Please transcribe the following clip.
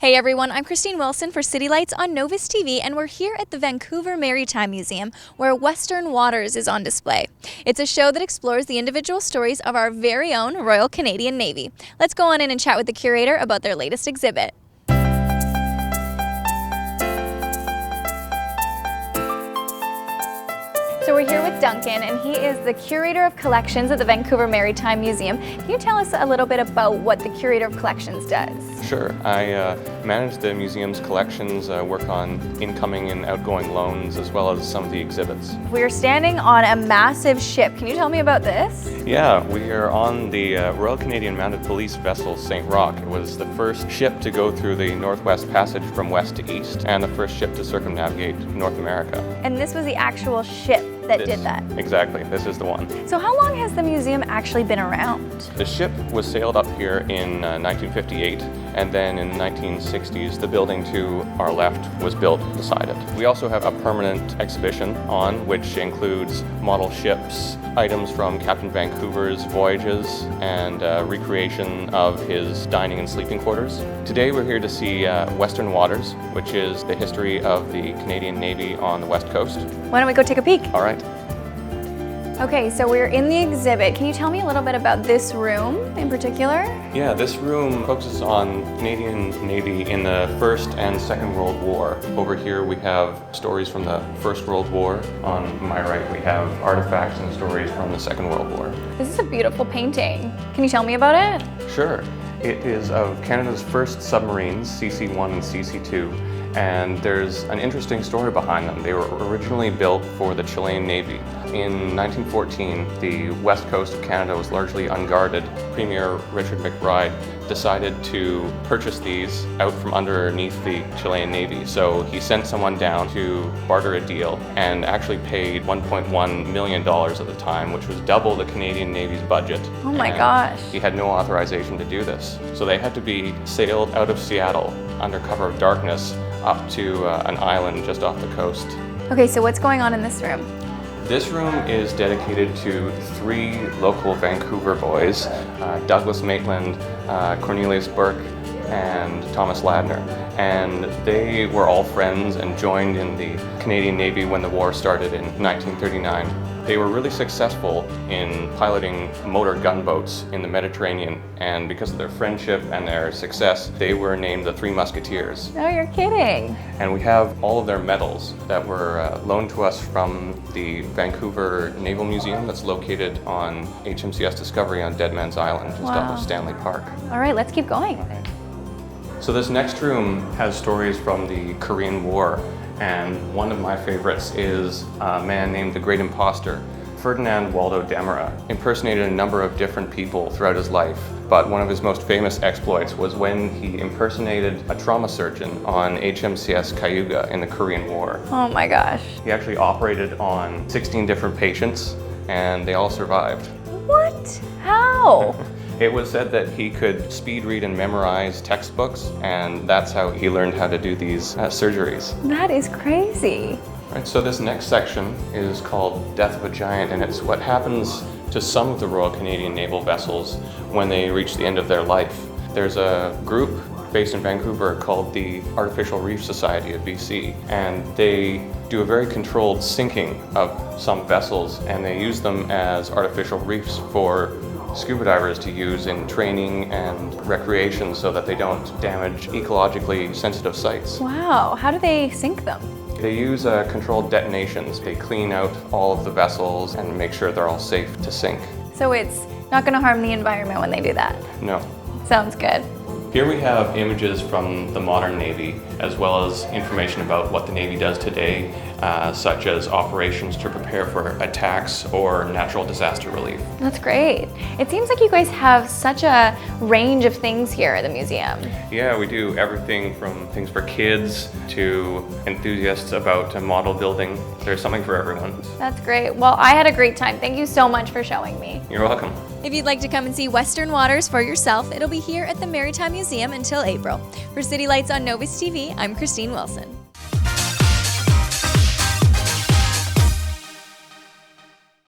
Hey everyone, I'm Kristine Wilson for City Lights on Novus TV, and we're here at the Vancouver Maritime Museum where Western Waters is on display. It's a show that explores the individual stories of our very own Royal Canadian Navy. Let's go on in and chat with the curator about their latest exhibit. So we're here with Duncan, and he is the Curator of Collections at the Vancouver Maritime Museum. Can you tell us a little bit about what the Curator of Collections does? Sure. I manage the museum's collections, work on incoming and outgoing loans, as well as some of the exhibits. We are standing on a massive ship. Can you tell me about this? Yeah, we are on the Royal Canadian Mounted Police vessel St. Roch. It was the first ship to go through the Northwest Passage from west to east, and the first ship to circumnavigate North America. And this was the actual ship that did that? Exactly, this is the one. So how long has the museum actually been around? The ship was sailed up here in 1958, and then in the 1960s the building to our left was built beside it. We also have a permanent exhibition on, which includes model ships, items from Captain Vancouver's voyages, and recreation of his dining and sleeping quarters. Today we're here to see Western Waters, which is the history of the Canadian Navy on the West Coast. Why don't we go take a peek? All right. Okay, so we're in the exhibit. Can you tell me a little bit about this room in particular? Yeah, this room focuses on Canadian Navy in the First and Second World War. Over here we have stories from the First World War. On my right we have artifacts and stories from the Second World War. This is a beautiful painting. Can you tell me about it? Sure. It is of Canada's first submarines, CC-1 and CC-2. And there's an interesting story behind them. They were originally built for the Chilean Navy. In 1914, the west coast of Canada was largely unguarded. Premier Richard McBride decided to purchase these out from underneath the Chilean Navy. So he sent someone down to barter a deal and actually paid $1.1 million at the time, which was double the Canadian Navy's budget. Oh my gosh. He had no authorization to do this. So they had to be sailed out of Seattle under cover of darkness up to an island just off the coast. Okay, so what's going on in this room? This room is dedicated to three local Vancouver boys, Douglas Maitland, Cornelius Burke, and Thomas Ladner. And they were all friends and joined in the Canadian Navy when the war started in 1939. They were really successful in piloting motor gunboats in the Mediterranean, and because of their friendship and their success, they were named the Three Musketeers. No, you're kidding. And we have all of their medals that were loaned to us from the Vancouver Naval Museum that's located on HMCS Discovery on Dead Man's Island, just off of Stanley Park. All right, let's keep going. All right. So this next room has stories from the Korean War. And one of my favorites is a man named the Great Imposter. Ferdinand Waldo Demera impersonated a number of different people throughout his life, but one of his most famous exploits was when he impersonated a trauma surgeon on HMCS Cayuga in the Korean War. Oh my gosh. He actually operated on 16 different patients, and they all survived. What? How? It was said that he could speed read and memorize textbooks, and that's how he learned how to do these surgeries. That is crazy. Right, so this next section is called Death of a Giant, and it's what happens to some of the Royal Canadian Naval vessels when they reach the end of their life. There's a group based in Vancouver called the Artificial Reef Society of BC, and they do a very controlled sinking of some vessels, and they use them as artificial reefs for scuba divers to use in training and recreation so that they don't damage ecologically sensitive sites. Wow, how do they sink them? They use controlled detonations. They clean out all of the vessels and make sure they're all safe to sink. So it's not going to harm the environment when they do that? No. Sounds good. Here we have images from the modern Navy, as well as information about what the Navy does today, such as operations to prepare for attacks or natural disaster relief. That's great. It seems like you guys have such a range of things here at the museum. Yeah, we do everything from things for kids to enthusiasts about model building. There's something for everyone. That's great. Well, I had a great time. Thank you so much for showing me. You're welcome. If you'd like to come and see Western Waters for yourself, it'll be here at the Maritime Museum until April. For City Lights on Novus TV, I'm Kristine Wilson.